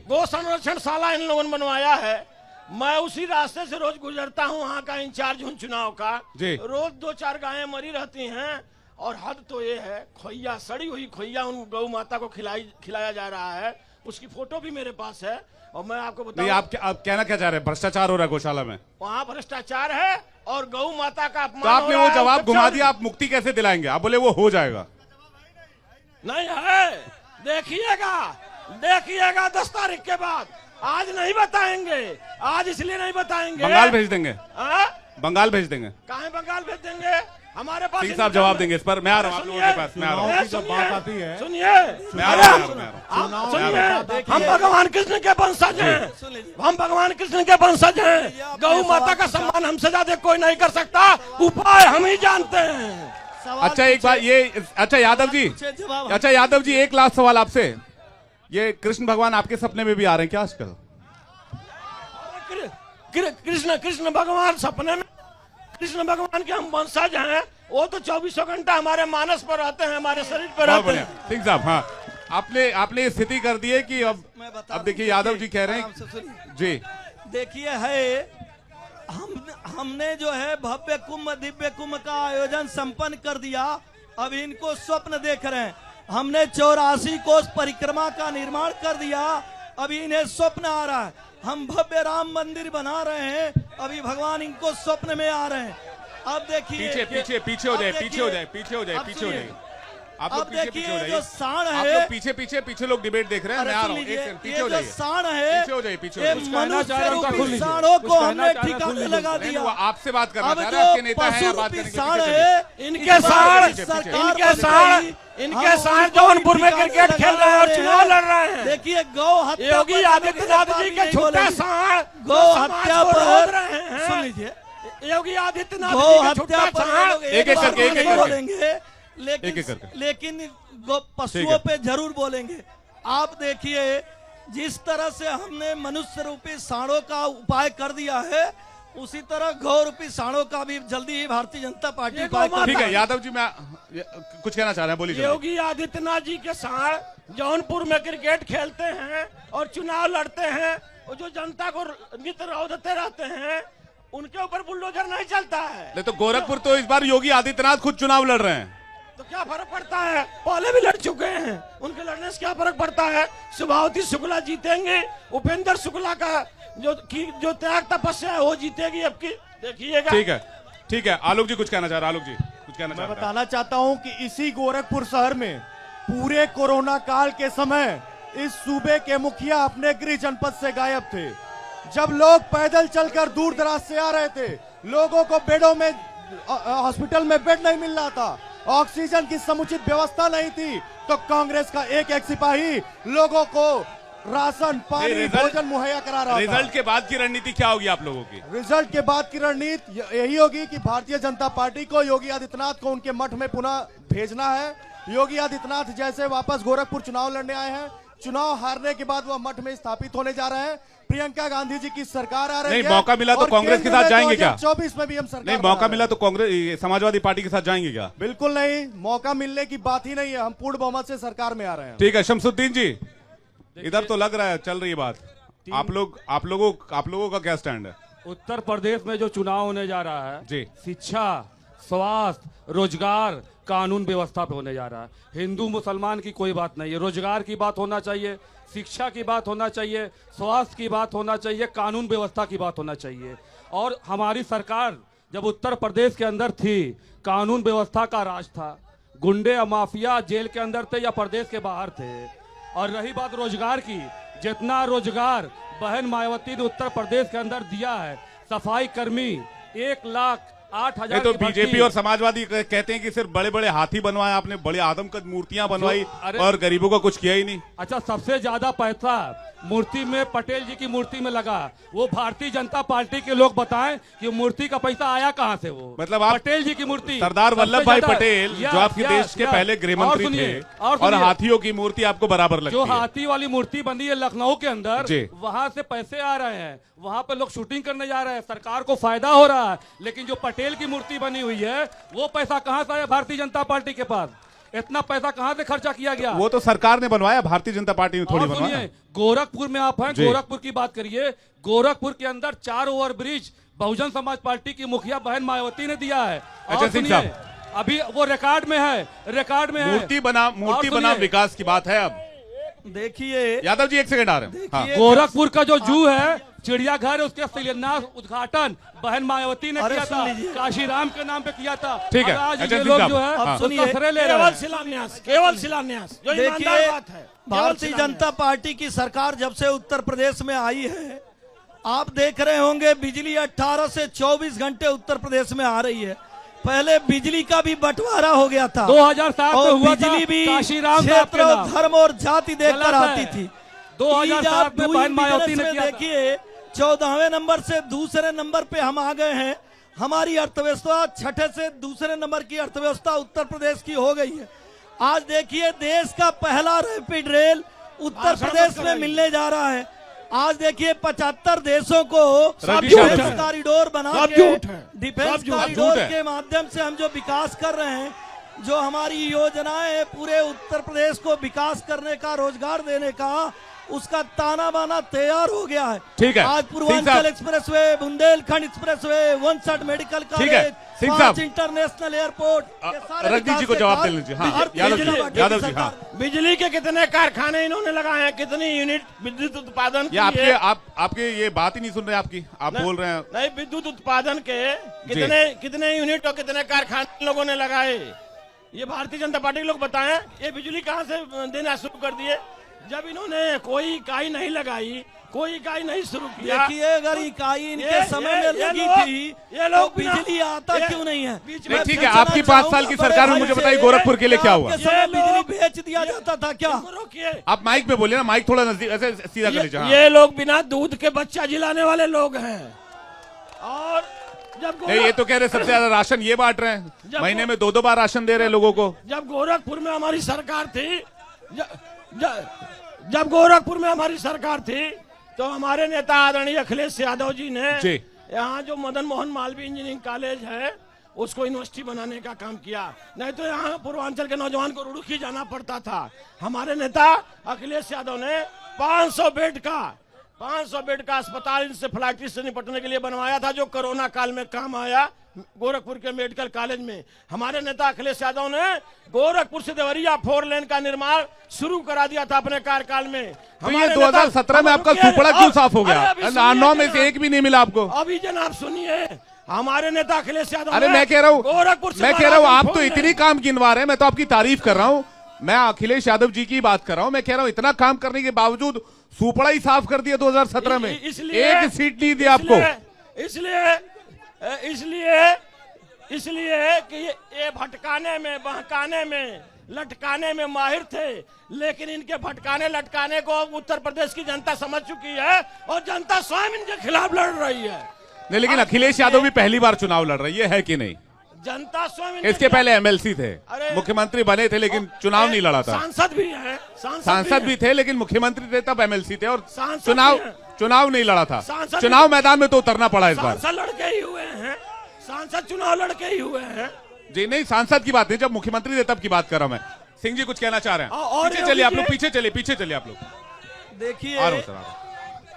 गो संरक्षणशाला इन लोगों ने बनवाया है। मैं उसी रास्ते से रोज गुजरता हूँ, वहाँ का इंचार्ज हूँ चुनाव का। रोज 2-4 गायें मरी रहती हैं और हद तो ये है, खोइया, सड़ी हुई खोइया उन गौ माता को खिलाया जा रहा है। उसकी फोटो भी मेरे पास है और मैं आपको बताऊं। आप कहना क्या चाह रहे हैं? भ्रष्टाचार हो रहा है गौशाला में? वहाँ भ्रष्टाचार है और गौ माता का अपमान। तो आपने वो जवाब घुमा दिया, आप मुक्ति कैसे दिलाएंगे? आप बोले वो हो जाएगा। नहीं है, देखिएगा 10 तारीख के बाद। आज नहीं बताएंगे, आज इसलिए नहीं बताएंगे। बंगाल भेज देंगे। बंगाल भेज देंगे। कहाँ बंगाल भेज देंगे? हमारे पास सिंह साहब जवाब देंगे इस पर। मैं आ रहा हूँ आप लोगों के पास। मैं आ रहा हूँ। सुनिए, हम भगवान कृष्ण के वंशज हैं। गौ माता का सम्मान हमसे ज्यादा कोई नहीं कर सकता। उपाय हम ही जानते हैं। अच्छा एक बात अच्छा यादव जी एक लास्ट सवाल आपसे। ये कृष्ण भगवान आपके सपने में भी आ रहे हैं क्या आजकल? कृष्ण भगवान सपने में, कृष्ण भगवान के हम वंशज हैं। वो तो 24 घंटा हमारे मानस पर रहते हैं, हमारे शरीर पर रहते हैं। सिंह साहब, हाँ, आपने स्थिति कर दी है कि अब देखिए यादव जी कह रहे हैं जी। देखिए है हमने जो है भव्य कुंभ दिव्य कुंभ का आयोजन संपन्न कर दिया। अब इनको स्वप्न देख रहे हैं। हमने 84 कोस परिक्रमा का निर्माण कर दिया, अभी इन्हें स्वप्न आ रहा है। हम भव्य राम मंदिर बना रहे हैं, अभी भगवान इनको स्वप्न में आ रहे हैं। अब देखिए पीछे हो जाए आप लोग पीछे हो जाइए। जो साण आप है, लोग पीछे लोग डिबेट देख रहे हैं। मैं आ रहा हूं, एक सेकंड पीछे हो ये जाइए। जो साण है, पीछे हो जाइए ये मनुष्य रूपी साणों को हमने ठिकाने लगा दिया। वो आपसे बात करना अब चाह रहे हैं, आपके जो नेता हैं, पशु बात रूपी करने के साण लिए है, इनके साण जौनपुर में क्रिकेट खेल रहे हैं और चुनाव लड़ रहे हैं। देखिए गौ हत्या योगी आदित्यनाथ जी के छोटा साण गौ हत्या पर सुन लीजिए, योगी आदित्यनाथ गौ जी के हत्या छोटा पर साण एक करके बोलेंगे, एक करके। लेकिन पशुओं पे जरूर बोलेंगे। आप देखिए जिस तरह से हमने मनुष्य रूपी साणों का उपाय कर दिया है, उसी तरह गौ रूपी साणों का भी जल्दी ही भारतीय जनता पार्टी उपाय कर। ठीक है यादव जी, मैं कुछ कहना चाह रहे हैं, बोलिए। योगी आदित्यनाथ जी के साण जौनपुर में क्रिकेट खेलते हैं और चुनाव लड़ते हैं, और जो जनता को नित रौदते रहते हैं, उनके ऊपर बुलडोजर नहीं चलता है। तो गोरखपुर तो इस बार योगी आदित्यनाथ खुद चुनाव लड़ रहे हैं, तो क्या फर्क पड़ता है? पहले भी लड़ चुके हैं, उनके लड़ने से क्या फर्क पड़ता है? शुभावती शुक्ला जीतेंगे, उपेंद्र शुक्ला का जो त्याग तपस्या है वो जीतेगी। अब की देखिएगा। ठीक है। आलोक जी कुछ कहना चाह रहे हैं। आलोक जी कुछ कहना चाह रहे हैं। मैं बताना चाहता हूं कि इसी गोरखपुर शहर में पूरे कोरोना काल के समय इस सूबे के मुखिया अपने गृह जनपद से गायब थे। जब लोग पैदल चलकर दूर दराज से आ रहे थे, लोगों को बेडों में हॉस्पिटल में बेड नहीं मिल रहा था, ऑक्सीजन की समुचित व्यवस्था नहीं थी, तो कांग्रेस का एक सिपाही लोगों को राशन पानी भोजन मुहैया करा रहा था। रिजल्ट के बाद की रणनीति क्या होगी आप लोगों की? रिजल्ट के बाद की रणनीति यही होगी कि भारतीय जनता पार्टी को योगी आदित्यनाथ को उनके मठ में पुनः भेजना है। योगी आदित्यनाथ जैसे वापस गोरखपुर चुनाव लड़ने आए हैं, चुनाव हारने के बाद वह मठ में स्थापित होने जा रहे हैं। प्रियंका गांधी जी की सरकार आ रही है। नहीं, मौका मिला तो कांग्रेस के साथ जाएंगे क्या? 2024 में भी हम सरकार नहीं, मौका मिला तो कांग्रेस समाजवादी पार्टी के साथ जाएंगे क्या? बिल्कुल नहीं, मौका मिलने की बात ही नहीं है। हम पूर्ण बहुमत से सरकार में आ रहे हैं। ठीक है शमसुद्दीन जी, इधर तो लग रहा है चल रही है बात। आप लोगों का क्या स्टैंड है? उत्तर प्रदेश में जो चुनाव होने जा रहा है जी, शिक्षा, स्वास्थ्य, रोजगार, कानून व्यवस्था पे होने जा रहा है। हिंदू मुसलमान की कोई बात नहीं है, रोजगार की बात होना चाहिए, शिक्षा की बात होना चाहिए, स्वास्थ्य की बात होना चाहिए, कानून व्यवस्था की बात होना चाहिए। और हमारी सरकार जब उत्तर प्रदेश के अंदर थी, कानून व्यवस्था का राज था, गुंडे या माफिया जेल के अंदर थे या प्रदेश के बाहर थे। और रही बात रोजगार की, जितना रोजगार बहन मायावती ने उत्तर प्रदेश के अंदर दिया है, सफाई कर्मी 1,08,000। तो बीजेपी और समाजवादी कहते हैं कि सिर्फ बड़े बड़े हाथी बनवाए आपने, बड़े आदमकद मूर्तियां बनवाई और गरीबों का कुछ किया ही नहीं। अच्छा, सबसे ज्यादा पैसा मूर्ति में, पटेल जी की मूर्ति में लगा। वो भारतीय जनता पार्टी के लोग बताएं कि मूर्ति का पैसा आया कहां से? वो मतलब आप पटेल जी की मूर्ति, सरदार वल्लभ भाई पटेल जो आपके देश के पहले गृह मंत्री थे, और हाथियों की मूर्ति आपको बराबर लगती है। जो हाथी वाली मूर्ति बनी है लखनऊ के अंदर, वहां से पैसे आ रहे हैं, वहां पे लोग शूटिंग करने जा रहे हैं, सरकार को फायदा हो रहा है। लेकिन जो पटेल की मूर्ति बनी हुई है, वो पैसा कहां से आया भारतीय जनता पार्टी के पास? इतना पैसा कहां से खर्चा किया गया? वो तो सरकार ने बनवाया, भारतीय जनता पार्टी ने थोड़ी बनवाया। गोरखपुर में आप हैं, गोरखपुर की बात करिए। गोरखपुर के अंदर 4 ओवरब्रिज बहुजन समाज पार्टी की मुखिया बहन मायावती ने दिया है। और सुनिए, अभी वो रिकॉर्ड में है, मूर्ति बना विकास की बात है। अब देखिए यादव जी, एक सेकंड आ रहे हैं। गोरखपुर का जो जू है, चिड़ियाघर, उसके शिलान्यास उद्घाटन बहन मायावती ने किया था, काशीराम के नाम पे किया था। ठीक है, आज ये लोग जो है तसरे ले रहे हैं। केवल शिलान्यास जो ईमानदार बात है। भारतीय जनता पार्टी की सरकार जब से उत्तर प्रदेश में आई है, आप देख रहे होंगे बिजली 18 से 24 घंटे उत्तर प्रदेश में आ रही है। पहले बिजली का भी बंटवारा हो गया था, 2007 में हुआ था, बिजली भी काशीराम क्षेत्र, धर्म और जाति देखकर आती थी। 2007 में बहन मायावती ने किया। देखिए 14वें नंबर से दूसरे नंबर पे हम आ गए हैं। हमारी अर्थव्यवस्था 6ठे से दूसरे नंबर की अर्थव्यवस्था उत्तर प्रदेश की हो गई है। आज देखिए देश का पहला रैपिड रेल उत्तर प्रदेश में मिलने जा रहा है। आज देखिए 75 देशों को डिफेंस कॉरिडोर बना के, डिफेंस कॉरिडोर के माध्यम से हम जो विकास कर रहे हैं, जो हमारी योजनाएं पूरे उत्तर प्रदेश को विकास करने का, रोजगार देने का, उसका ताना बाना तैयार हो गया है। ठीक है। आज सिंह पूर्वांचल साहब। एक्सप्रेसवे, बुंदेलखंड एक्सप्रेसवे, 1 मेडिकल ठीक है। कॉलेज, सिंह साहब। 5 इंटरनेशनल एयरपोर्ट, ये सारे रजनीश जी को विकास जवाब के दे लीजिए। कार्य हाँ, भारतीय यादव जी, जनता पार्टी यादव की जी, हाँ। सरकार- बिजली के कितने कारखाने इन्होंने लगाए हैं, कितनी यूनिट विद्युत उत्पादन ये की आपके है? आपके ये बात ही नहीं सुन रहे आपकी, आप बोल रहे हैं। नहीं, विद्युत उत्पादन के कितने यूनिट और कितने कारखाने लोगों ने लगाए, ये भारतीय जनता पार्टी के लोग बताएं। ये बिजली कहां से देना शुरू कर दिए जब इन्होंने कोई इकाई नहीं लगाई, कोई इकाई नहीं शुरू किया। देखिए, अगर इकाई इनके ये- समय ये- में ये लगी लोग- थी ये तो लोग बिना- बिजली आता ये- क्यों नहीं है? बीच नहीं, में ठीक है, पूछना आपकी 5 साल की चाहूंगा सरकार में बड़े मुझे भाई बताइए से, गोरखपुर के लिए क्या हुआ? आपके समय ये बिजली लोग- बेच दिया जाता था क्या? रोकिए। आप माइक पे बोलिए ना, माइक थोड़ा नजदीक ऐसे सीधा कर लीजिए। हाँ। ये लोग बिना दूध के बच्चा जिलाने वाले लोग हैं। और जब नहीं, ये तो कह रहे सबसे ज्यादा राशन ये बांट रहे हैं, जब महीने में 2-2 बार राशन दे रहे हैं लोगों को। जब गोरखपुर में हमारी सरकार थी, जब गोरखपुर में हमारी सरकार थी तो हमारे नेता आदरणीय अखिलेश यादव जी ने जी। यहाँ जो मदन मोहन मालवीय इंजीनियरिंग कॉलेज है उसको यूनिवर्सिटी बनाने का काम किया। नहीं तो यहाँ पूर्वांचल के नौजवान को रुड़की जाना पड़ता था। हमारे नेता अखिलेश यादव ने 500 बेड का अस्पताल इंसेफ्लाइटिस से निपटने के लिए बनवाया था, जो कोरोना काल में काम आया गोरखपुर के मेडिकल कॉलेज में। हमारे नेता अखिलेश यादव ने गोरखपुर से देवरिया 4 लेन का निर्माण शुरू करा दिया था अपने कार्यकाल में। तो ये 2017 में आपका सुपड़ा क्यों साफ हो गया? 9 में से एक भी नहीं मिला आपको। अभी जनाब सुनिए, हमारे नेता अखिलेश यादव अरे मैं कह रहा हूँ, गोरखपुर से मैं कह रहा हूँ आप तो इतनी काम गिनवा रहे हैं, मैं तो आपकी तारीफ कर रहा हूँ। मैं अखिलेश यादव जी की बात कर रहा हूँ। मैं कह रहा हूँ इतना काम करने के बावजूद सुपड़ा ही साफ कर दिया 2017 में। एक सीट नहीं दी आपको। इसलिए कि ये भटकाने में, बहकाने में, लटकाने में माहिर थे, लेकिन इनके भटकाने लटकाने को उत्तर प्रदेश की जनता समझ चुकी है और जनता स्वयं इनके खिलाफ लड़ रही है। नहीं, लेकिन अखिलेश यादव भी पहली बार चुनाव लड़ रही है कि नहीं? जनता स्वयं इसके पहले एमएलसी थे, अरे, मुख्यमंत्री बने थे लेकिन चुनाव नहीं लड़ा था। सांसद भी हैं, सांसद भी थे लेकिन मुख्यमंत्री थे तब एमएलसी थे और सांसद भी हैं। चुनाव नहीं लड़ा था। सांसद चुनाव मैदान में तो उतरना पड़ा इस बार। सांसद लड़के ही हुए हैं, सांसद चुनाव लड़के ही हुए हैं। जी नहीं, सांसद की बात नहीं, जब मुख्यमंत्री थे तब की बात कर रहा हूं मैं। सिंह जी कुछ कहना चाह रहे हैं? और पीछे चलिए आप लोग, पीछे चलिए आप लोग। देखिए, आ रहा हूं सर, आ रहा हूं।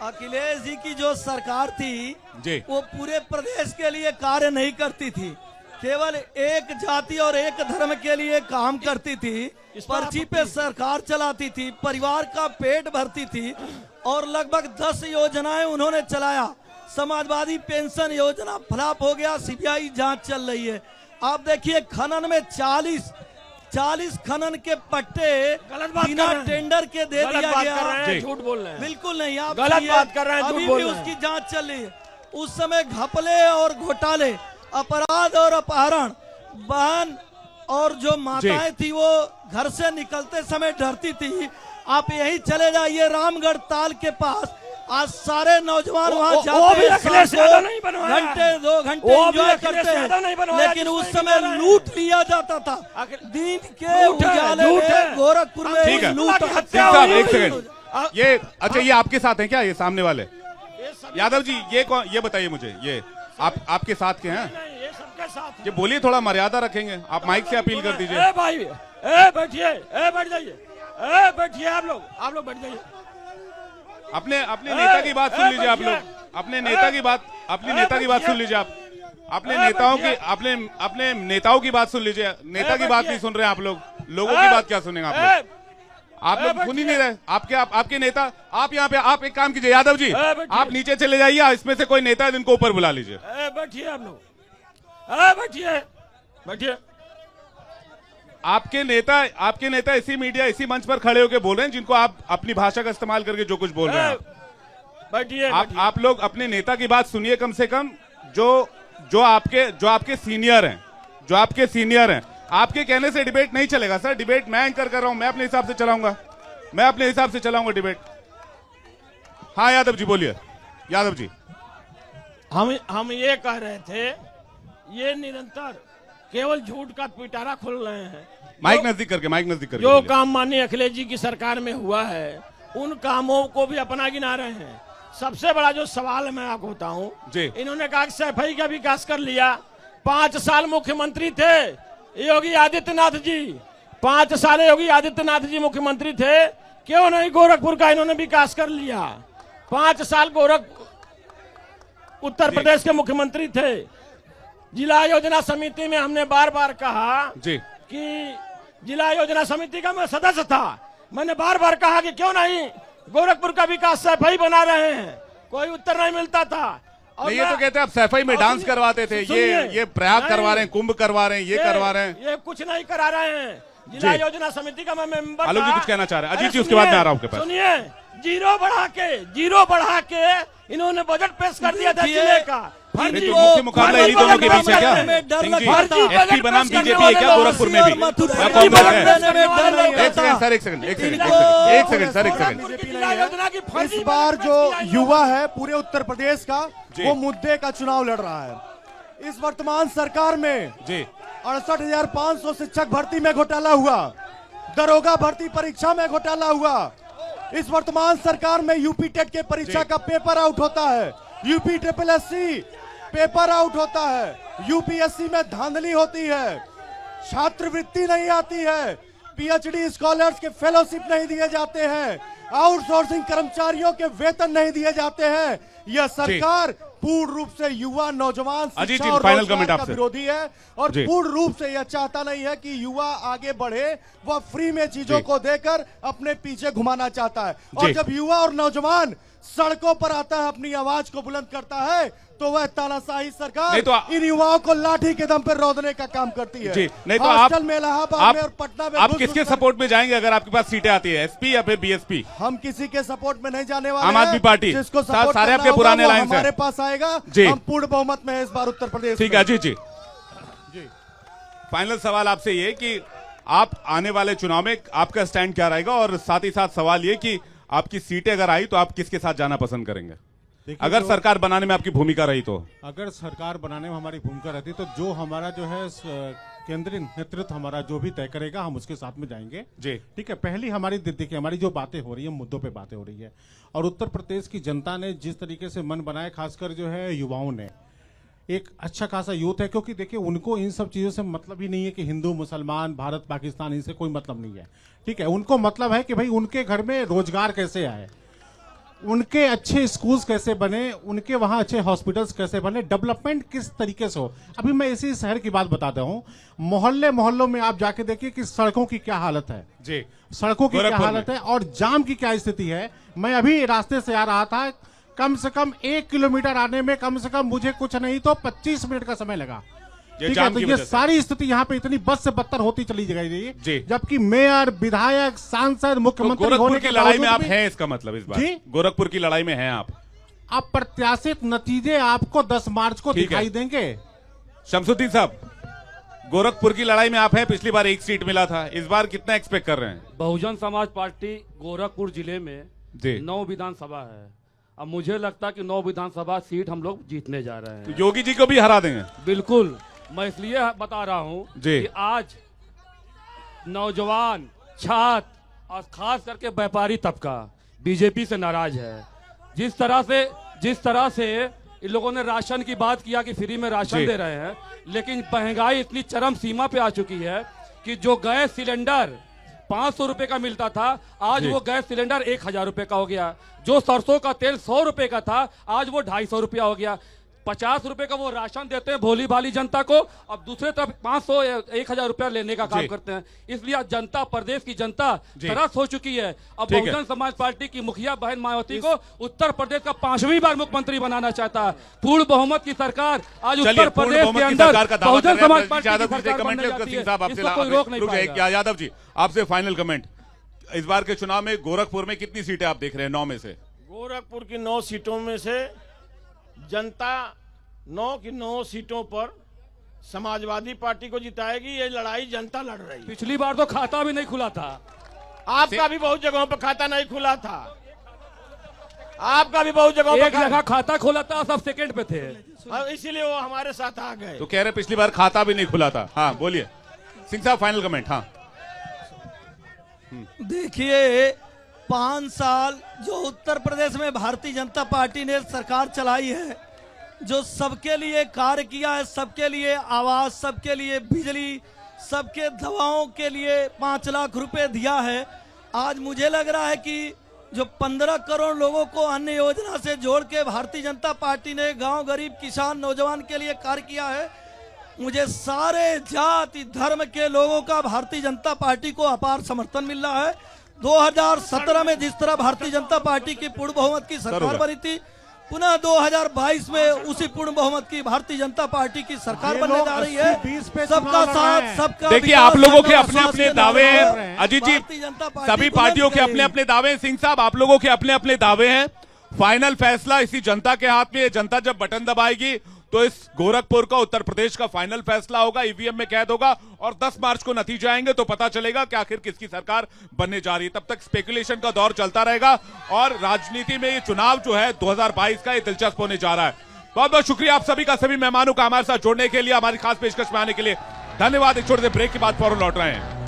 अखिलेश जी की जो सरकार थी जी। वो पूरे प्रदेश के लिए कार्य नहीं करती थी, केवल एक जाति और एक धर्म के लिए काम करती थी। पर्ची पे सरकार चलाती थी, परिवार का पेट भरती थी और लगभग 10 योजनाएं उन्होंने चलाया। समाजवादी पेंशन योजना फ्लॉप हो गया, सीबीआई जांच चल रही है। आप देखिए, खनन में 40 खनन के पट्टे बिना टेंडर के दे दिया गया। झूठ बोल रहे हैं, बिल्कुल नहीं, आप गलत बात कर रहे हैं, झूठ अभी बोल भी रहे हैं। उसकी जांच चल रही है। उस समय घपले और घोटाले, अपराध और अपहरण, बहन और जो माताएं थी वो घर से निकलते समय डरती थी। आप यही चले जाइए रामगढ़ ताल के पास, आज सारे नौजवान वहां जाते हैं, घंटे 2 घंटे एंजॉय करते हैं, लेकिन उस समय लूट लिया जाता था। दिन के उजाले में गोरखपुर में ठीक है, लूट सिंह साहब एक सेकंड। ये अच्छा, ये आपके साथ हैं क्या, ये सामने वाले यादव जी? ये कौन, ये बताइए मुझे, ये आपके साथ के हैं? ये सबके साथ। ये बोलिए, थोड़ा मर्यादा रखेंगे आप, माइक से अपील कर दीजिए। ए भाई, ए बैठिए, ए बैठ जाइए, ए बैठिए, आप लोग बैठ जाइए। अपने नेता की बात सुन लीजिए आप लोग, अपने नेता की बात सुन लीजिए आप, अपने नेताओं की बात सुन लीजिए। नेता की बात नहीं सुन रहे हैं आप लोग, लोगों की बात क्या सुनेंगे आप लोग सुन ही नहीं रहे। आपके नेता, आप यहाँ पे, आप एक काम कीजिए यादव जी, आप नीचे चले जाइए, इसमें से कोई नेता है जिनको ऊपर बुला लीजिए। बैठिए आप लोग, बैठिए। आपके नेता इसी मीडिया, इसी मंच पर खड़े होकर बोल रहे हैं, जिनको आप अपनी भाषा का इस्तेमाल करके जो कुछ बोल रहे हैं। बैठिए। आप लोग अपने नेता की बात सुनिए कम से कम। जो आपके सीनियर हैं, आपके कहने से डिबेट नहीं चलेगा सर। डिबेट मैं एंकर कर रहा हूं, मैं अपने हिसाब से चलाऊंगा डिबेट। हाँ यादव जी बोलिए। यादव जी, हम ये कह रहे थे, ये निरंतर केवल झूठ का पिटारा खोल रहे हैं। माइक नजदीक करके जो काम माननीय अखिलेश जी की सरकार में हुआ है, उन कामों को भी अपना गिना रहे हैं। सबसे बड़ा जो सवाल मैं आपको बताऊं, इन्होंने कहा कि सफाई का विकास कर लिया। 5 साल मुख्यमंत्री थे योगी आदित्यनाथ जी, 5 साल योगी आदित्यनाथ जी मुख्यमंत्री थे, क्यों नहीं गोरखपुर का इन्होंने विकास कर लिया? 5 साल उत्तर प्रदेश के मुख्यमंत्री थे। जिला योजना समिति में हमने बार बार कहा जी कि जिला योजना समिति का मैं सदस्य था, मैंने बार बार कहा कि क्यों नहीं गोरखपुर का विकास सफाई बना रहे हैं, कोई उत्तर नहीं मिलता था। और ये तो कहते हैं आप सफाई में डांस करवाते थे, ये प्रयाग करवा रहे हैं, कुंभ करवा रहे हैं, ये करवा रहे हैं, ये कुछ नहीं करा रहे हैं। जिला योजना समिति का मैं मेंबर आलोक जी कुछ कहना चाह रहे हैं? अजीत जी उसके बाद में आ रहा हूं आपके पास। सुनिए, जीरो बढ़ा के इन्होंने बजट पेश कर दिया था जिले का। मुख्य मुकाबला इन्हीं दोनों के बीच है क्या? सिंह जी, एसपी बनाम बीजेपी है क्या गोरखपुर में भी? एक सेकंड सर। इस बार जो युवा है पूरे उत्तर प्रदेश का, वो मुद्दे का चुनाव लड़ रहा है। इस वर्तमान सरकार में जी 68,500 शिक्षक भर्ती में घोटाला हुआ, दरोगा भर्ती परीक्षा में घोटाला हुआ। इस वर्तमान सरकार में यूपी टेट के परीक्षा का पेपर आउट होता है, यूपी SSSC पेपर आउट होता है, यूपीएससी में धांधली होती है, छात्रवृत्ति नहीं आती है, पीएचडी स्कॉलर्स के फेलोशिप नहीं दिए जाते हैं, आउटसोर्सिंग कर्मचारियों के वेतन नहीं दिए जाते हैं। यह सरकार पूर्ण रूप से युवा, नौजवान, शिक्षा और रोजगार का विरोधी है और पूर्ण रूप से यह चाहता नहीं है कि युवा आगे बढ़े, वह फ्री में चीजों को देकर अपने पीछे घुमाना चाहता है। और जब युवा और नौजवान सड़कों पर आता है, अपनी आवाज को बुलंद करता है, तो वह तानाशाही सरकार इन युवाओं को लाठी के दम पर रोकने का काम करती है। जी नहीं तो आप में, इलाहाबाद में और पटना में आप किसके सपोर्ट में जाएंगे अगर आपके पास सीटें आती है, एसपी या फिर बीएसपी? हम किसी के सपोर्ट में नहीं जाने वाले। आम आदमी पार्टी, जिसको सारे आपके पुराने लाइन हमारे पास आएगा। हम पूर्ण बहुमत में है इस बार उत्तर प्रदेश। ठीक है जी। फाइनल सवाल आपसे ये कि आप आने वाले चुनाव में आपका स्टैंड क्या रहेगा, और साथ ही साथ सवाल ये कि आपकी सीटें अगर आई तो आप किसके साथ जाना पसंद करेंगे अगर सरकार बनाने में आपकी भूमिका रही तो? अगर सरकार बनाने में हमारी भूमिका रहती तो जो हमारा जो है केंद्रीय नेतृत्व हमारा जो भी तय करेगा हम उसके साथ में जाएंगे जी। ठीक है, पहली हमारी देखिए हमारी जो बातें हो रही है, मुद्दों पे बातें हो रही है, और उत्तर प्रदेश की जनता ने जिस तरीके से मन बनाया, खासकर जो है युवाओं ने, एक अच्छा खासा यूथ है, क्योंकि देखिए उनको इन सब चीजों से मतलब ही नहीं है कि हिंदू मुसलमान भारत पाकिस्तान, इनसे कोई मतलब नहीं है। ठीक है, उनको मतलब है कि भाई उनके घर में रोजगार कैसे आए, उनके अच्छे स्कूल्स कैसे बने, उनके वहां अच्छे हॉस्पिटल्स कैसे बने, डेवलपमेंट किस तरीके से हो। अभी मैं इसी शहर की बात बताता हूँ, मोहल्लों में आप जाके देखिए कि सड़कों की क्या हालत है जी, सड़कों की क्या हालत है और जाम की क्या स्थिति है। मैं अभी रास्ते से आ रहा था, कम से कम 1 किलोमीटर आने में कम से कम मुझे कुछ नहीं तो 25 मिनट का समय लगा। ठीक है, तो ये सारी स्थिति यहाँ पे इतनी बद से बदतर होती चली गई है, जबकि मेयर, विधायक, सांसद, मुख्यमंत्री होने की लड़ाई में आप हैं, इसका मतलब इस बार गोरखपुर की लड़ाई में हैं आप। अप्रत्याशित नतीजे आपको 10 मार्च को दिखाई देंगे। शमसुद्दीन साहब, गोरखपुर की लड़ाई में आप हैं, पिछली बार 1 सीट मिला था, इस बार कितना एक्सपेक्ट कर रहे हैं? बहुजन समाज पार्टी गोरखपुर जिले में 9 विधानसभा है, अब मुझे लगता है कि 9 विधानसभा सीट हम लोग जीतने जा रहे हैं। योगी जी को भी हरा देंगे? बिल्कुल, मैं इसलिए बता रहा हूं कि आज नौजवान, छात्र और खास करके व्यापारी तबका बीजेपी से नाराज है। जिस तरह से इन लोगों ने राशन की बात किया कि फ्री में राशन दे रहे हैं, लेकिन महंगाई इतनी चरम सीमा पे आ चुकी है कि जो गैस सिलेंडर 500 रुपए का मिलता था, आज वो गैस सिलेंडर 1000 रुपए का हो गया। जो सरसों का तेल 100 रुपए का था, आज वो 250 रुपया हो गया। 50 रुपए का वो राशन देते हैं भोली भाली जनता को, अब दूसरे तरफ 500-1000 रुपया लेने का काम करते हैं। इसलिए जनता, प्रदेश की जनता तरस हो चुकी है। अब बहुजन समाज पार्टी की मुखिया बहन मायावती को उत्तर प्रदेश का 5वीं बार मुख्यमंत्री बनाना चाहता है। पूर्ण बहुमत की सरकार आज उत्तर प्रदेश के अंदर बहुजन समाज पार्टी की सरकार बनने जाती है, इसको कोई रोक नहीं पाएगा। यादव जी, आपसे फाइनल कमेंट, इस बार के चुनाव में गोरखपुर में कितनी सीटें आप देख रहे हैं? 9 में से? गोरखपुर की 9 सीटों में से जनता 9 की 9 सीटों पर समाजवादी पार्टी को जिताएगी। ये लड़ाई जनता लड़ रही है। पिछली बार तो खाता भी नहीं खुला था, आपका भी बहुत जगहों पर खाता नहीं खुला था, आपका भी बहुत जगहों पर एक जगह खाता खुला था, सब सेकंड पे थे, इसीलिए वो हमारे साथ आ गए। तो कह रहे पिछली बार खाता भी नहीं खुला था। हाँ बोलिए सिंह साहब, फाइनल कमेंट। हाँ देखिए, 5 साल जो उत्तर प्रदेश में भारतीय जनता पार्टी ने सरकार चलाई है, जो सबके लिए कार्य किया है, सबके लिए आवास, सबके लिए बिजली, सबके दवाओं के लिए 5 लाख रुपए दिया है, आज मुझे लग रहा है कि जो 15 करोड़ लोगों को अन्य योजना से जोड़ के भारतीय जनता पार्टी ने गांव, गरीब, किसान, नौजवान के लिए कार्य किया है, मुझे सारे जाति धर्म के लोगों का भारतीय जनता पार्टी को अपार समर्थन मिल रहा है। 2017 में जिस तरह भारतीय जनता पार्टी की पूर्ण बहुमत की सरकार बनी थी, पुनः 2022 में उसी पूर्ण बहुमत की भारतीय जनता पार्टी की सरकार बनने जा रही है। सबका साथ, सबका देखिए, आप लोगों के अपने अपने दावे हैं अजीत जी, सभी पार्टियों के अपने अपने दावे हैं। सिंह साहब, आप लोगों के अपने अपने दावे हैं। फाइनल फैसला इसी जनता के हाथ में है। जनता जब बटन दबाएगी तो इस गोरखपुर का, उत्तर प्रदेश का फाइनल फैसला होगा, ईवीएम में कैद होगा और 10 मार्च को नतीजे आएंगे तो पता चलेगा कि आखिर किसकी सरकार बनने जा रही है। तब तक स्पेकुलेशन का दौर चलता रहेगा और राजनीति में ये चुनाव जो है 2022 का, ये दिलचस्प होने जा रहा है। बहुत बहुत शुक्रिया आप सभी का, सभी मेहमानों का हमारे साथ जोड़ने के लिए, हमारी खास पेशकश में आने के लिए धन्यवाद। एक छोटे से ब्रेक के बाद फौरन लौट रहे हैं।